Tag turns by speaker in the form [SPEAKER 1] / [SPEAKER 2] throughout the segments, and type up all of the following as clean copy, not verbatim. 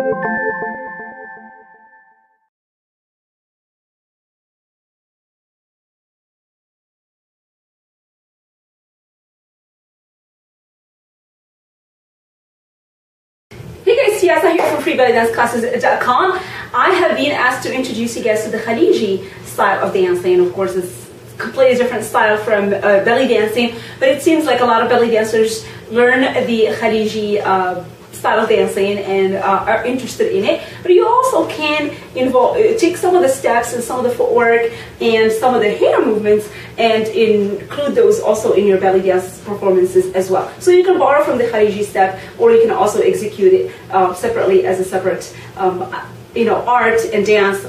[SPEAKER 1] Hey guys, Siasa here from freebellydanceclasses.com. I have been asked to introduce you guys to the Khaleeji style of dancing. Of course, it's a completely different style from belly dancing, but it seems like a lot of belly dancers learn the Khaleeji style of dancing and are interested in it. But you also can take some of the steps and some of the footwork and some of the hair movements and include those also in your belly dance performances as well. So you can borrow from the Khaleeji step, or you can also execute it separately as a separate art and dance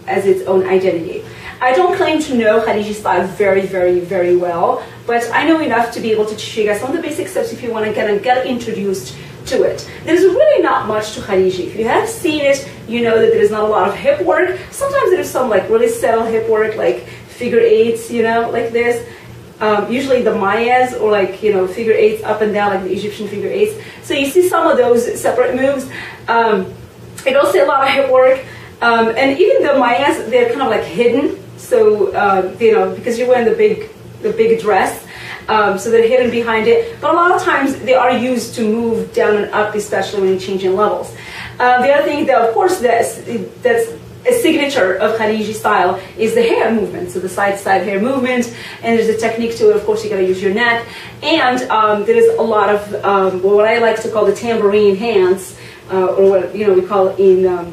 [SPEAKER 1] as its own identity. I don't claim to know Khaleeji style very well, but I know enough to be able to teach you guys some of the basic steps if you want to get introduced to it. There's really not much to Khaleeji. If you have seen it, you know that there's not a lot of hip work. Sometimes there's some like really subtle hip work, like figure eights, like this. Usually the mayas, or like figure eights up and down, like the Egyptian figure eights. So you see some of those separate moves. I don't see a lot of hip work, and even the mayas, they're kind of like hidden. So because you're wearing the big dress. So they're hidden behind it, but a lot of times they are used to move down and up, especially when you're changing levels. The other thing that, of course, that's a signature of Khaleeji style is the hair movement, so the side-to-side hair movement, and there's a technique to it. Of course, you got to use your neck, and there is a lot of what I like to call the tambourine hands, or what we call in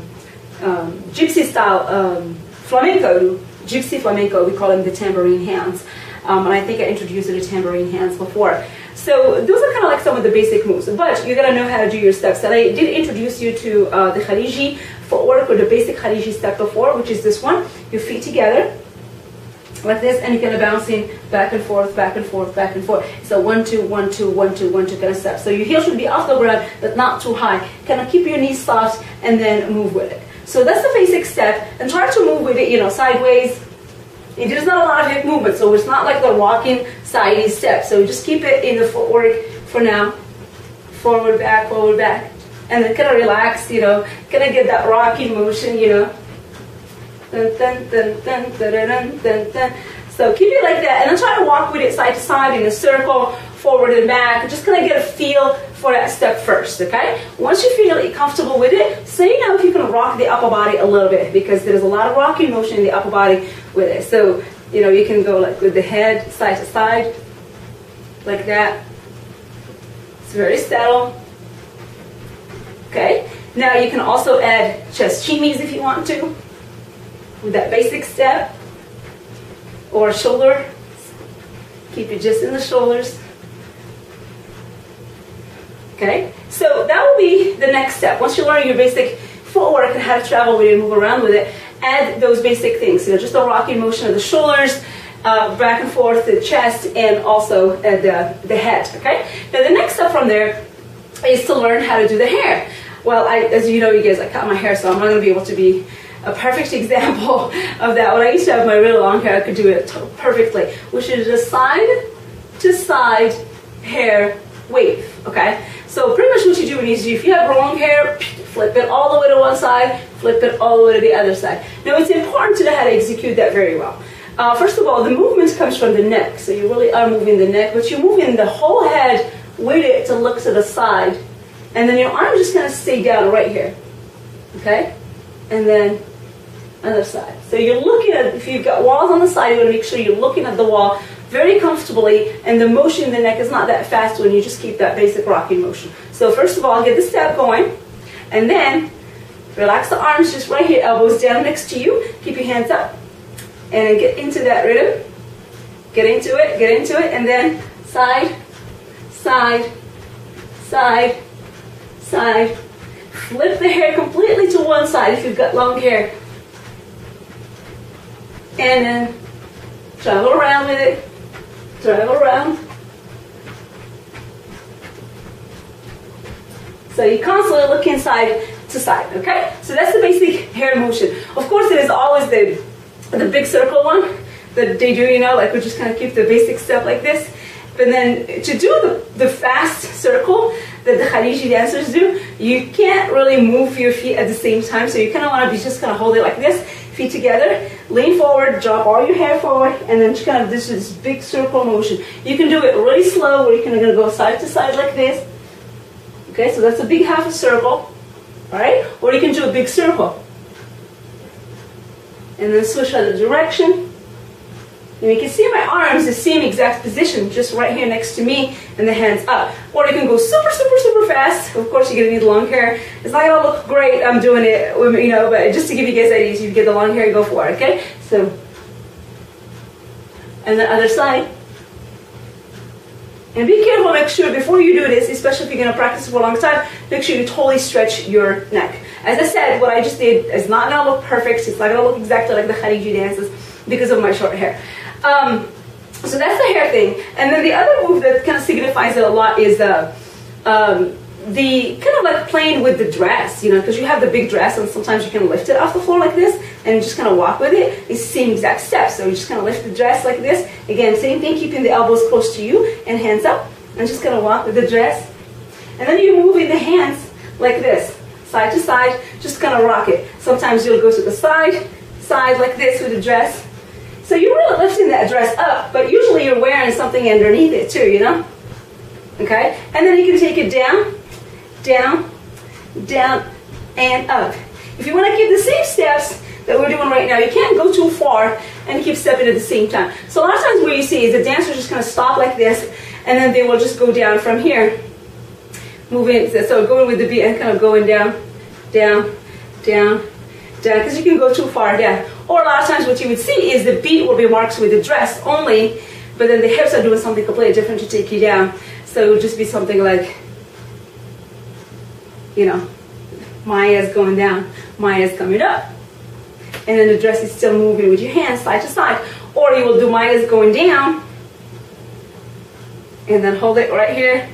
[SPEAKER 1] gypsy style flamenco, gypsy flamenco. We call them the tambourine hands. And I think I introduced the tambourine hands before. So those are kind of like some of the basic moves, but you gotta know how to do your steps. And I did introduce you to the Khaleeji footwork, or the basic Khaleeji step before, which is this one. Your feet together, like this, and you're kind of bouncing back and forth, back and forth, back and forth. So 1, 2, 1, 2, 1, 2, 1, 2 kind of step. So your heel should be off the ground, but not too high. Kind of keep your knees soft and then move with it. So that's the basic step, and try to move with it, sideways. There's not a lot of hip movement, so it's not like the rocking sidey step. So just keep it in the footwork for now. Forward, back, and then kind of relax, kind of get that rocking motion, Dun, dun, dun, dun, dun, dun, dun, dun. So keep it like that, and then try to walk with it side to side in a circle, forward and back. Just kind of get a feel for that step first, okay? Once you feel comfortable with it, so if you can rock the upper body a little bit, because there's a lot of rocking motion in the upper body with it. So, you can go like with the head side to side, like that. It's very subtle. Okay? Now you can also add chest chimis if you want to, with that basic step, or shoulder. Keep it just in the shoulders. Okay, so that will be the next step. Once you learn your basic footwork and how to travel with it and move around with it, add those basic things. Just the rocking motion of the shoulders, back and forth, the chest, and also the head. Okay. Now the next step from there is to learn how to do the hair. Well, as you guys, I cut my hair, so I'm not going to be able to be a perfect example of that. When I used to have my really long hair, I could do it perfectly, which is a side to side hair wave. Okay. So pretty much what you do is, if you have long hair, flip it all the way to one side, flip it all the way to the other side. Now it's important to know how to execute that very well. First of all, the movement comes from the neck, so you really are moving the neck, but you're moving the whole head with it to look to the side, and then your arm just going to stay down right here, okay? And then other side. So you're looking at, if you've got walls on the side, you want to make sure you're looking at the wall very comfortably, and the motion in the neck is not that fast when you just keep that basic rocking motion. So first of all, get the step going, and then relax the arms just right here, elbows down next to you, keep your hands up, and get into that rhythm. Get into it, and then side, side, side, side. Flip the hair completely to one side if you've got long hair. And then travel around with it. Travel around. So you constantly look inside to side, okay? So that's the basic hair motion. Of course, there is always the big circle one that they do, like we just kind of keep the basic step like this. But then to do the fast circle, that the Khaleeji dancers do. You can't really move your feet at the same time, so you kind of want to be just kind of hold it like this, feet together, lean forward, drop all your hair forward, and then just kind of this big circle motion. You can do it really slow, where you're kind of going to go side to side like this. Okay, so that's a big half a circle, all right? Or you can do a big circle. And then switch other direction. And you can see my arms, the same exact position, just right here next to me, and the hands up. Or you can go super, super, super fast. Of course, you're going to need long hair. It's not going to look great, I'm doing it, you know, but just to give you guys ideas, if you get the long hair, go for it, okay? So, and the other side. And be careful, make sure before you do this, especially if you're going to practice for a long time, make sure you totally stretch your neck. As I said, what I just did is not going to look perfect. It's not going to look exactly like the Khaleeji dances because of my short hair. So that's the hair thing. And then the other move that kind of signifies it a lot is the kind of like playing with the dress, you know, because you have the big dress and sometimes you can lift it off the floor like this and you just kind of walk with it. It's the same exact steps. So you just kind of lift the dress like this. Again, same thing, keeping the elbows close to you and hands up, and just kind of walk with the dress. And then you're moving the hands like this, side to side, just kind of rock it. Sometimes you'll go to the side like this with the dress. So you're really lifting that dress up, but usually you're wearing something underneath it too, you know? Okay? And then you can take it down, down, down, and up. If you want to keep the same steps that we're doing right now, you can't go too far and keep stepping at the same time. So a lot of times what you see is the dancers just kind of stop like this, and then they will just go down from here. Moving, so going with the beat and kind of going down, down, down, down, because you can go too far down. Or a lot of times what you would see is the beat will be marked with the dress only, but then the hips are doing something completely different to take you down. So it would just be something like, you know, Maya's going down, Maya's coming up. And then the dress is still moving with your hands side to side. Or you will do Maya's going down, and then hold it right here,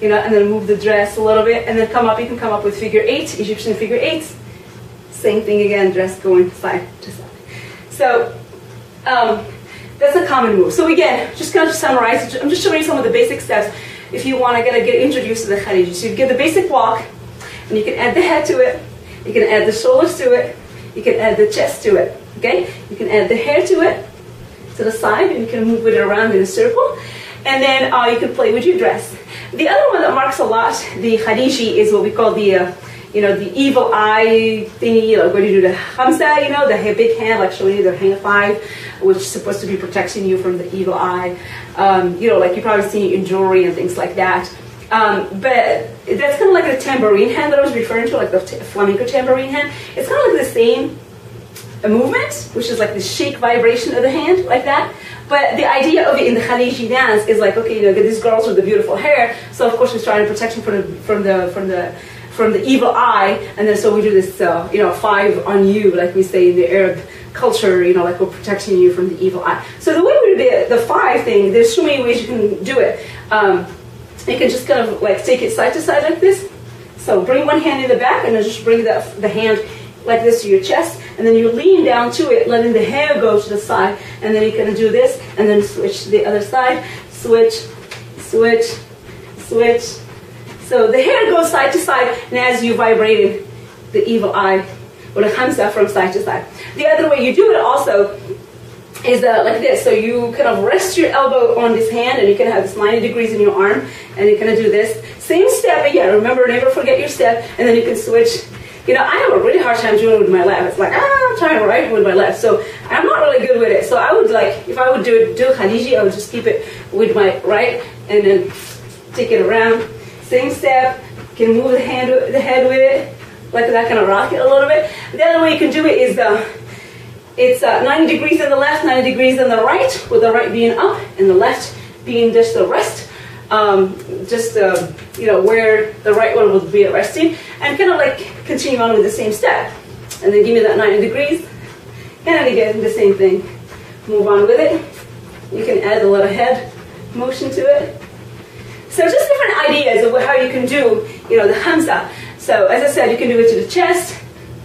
[SPEAKER 1] you know, and then move the dress a little bit, and then come up. You can come up with figure 8, Egyptian figure 8s. Same thing again, dress going side to side. So that's a common move. So again, just kind of to summarize, I'm just showing you some of the basic steps if you want to get introduced to the Khaleeji. So you get the basic walk, and you can add the head to it, you can add the shoulders to it, you can add the chest to it, okay? You can add the hair to it, to the side, and you can move it around in a circle, and then you can play with your dress. The other one that marks a lot the Khaleeji is what we call the you know, the evil eye thingy, like when you do the hamza, you know, the big hand, like showing you the hand of 5, which is supposed to be protecting you from the evil eye. You know, like you've probably seen it in jewelry and things like that. But that's kind of like the tambourine hand that I was referring to, like the flamenco tambourine hand. It's kind of like the same movement, which is like the shake vibration of the hand, like that. But the idea of it in the Khaleeji dance is like, okay, you know, these girls with the beautiful hair, so of course we're trying to protect them from the evil eye, and then so we do this, you know, 5 on you, like we say in the Arab culture, you know, like we're protecting you from the evil eye. So the way we do the 5 thing, there's so many ways you can do it. You can just kind of like take it side to side like this. So bring one hand in the back, and then just bring the hand like this to your chest, and then you lean down to it, letting the hair go to the side, and then you can do this, and then switch to the other side, switch, switch, switch. So the hair goes side to side, and as you vibrated the evil eye, or the hamza from side to side. The other way you do it also is like this. So you kind of rest your elbow on this hand, and you can have this 90 degrees in your arm, and you're going to do this. Same step again. Remember, never forget your step, and then you can switch. You know, I have a really hard time doing it with my left. It's like, I'm trying to write with my left, so I'm not really good with it. So I would like, if I would do Khaleeji, I would just keep it with my right, and then take it around. Same step, you can move the head with it, like that, kind of rock it a little bit. The other way you can do it is it's 90 degrees on the left, 90 degrees on the right, with the right being up and the left being just the rest, you know, where the right one will be at resting, and kind of like continue on with the same step. And then give me that 90 degrees, and again, the same thing. Move on with it. You can add a little head motion to it. So just different ideas of how you can do, you know, the hamza. So as I said, you can do it to the chest,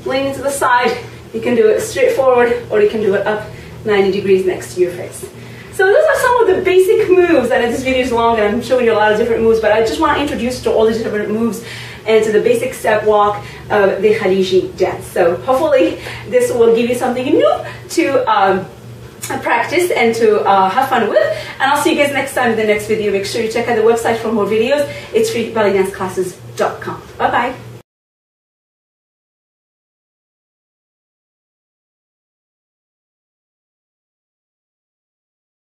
[SPEAKER 1] lean to the side. You can do it straight forward, or you can do it up 90 degrees next to your face. So those are some of the basic moves, and this video is long and I'm showing you a lot of different moves, but I just want to introduce you to all the different moves and to the basic step walk of the Khaleeji dance. So hopefully this will give you something new to practice and to have fun with. And I'll see you guys next time in the next video. Make sure you check out the website for more videos. It's freebellydanceclasses.com. Bye-bye.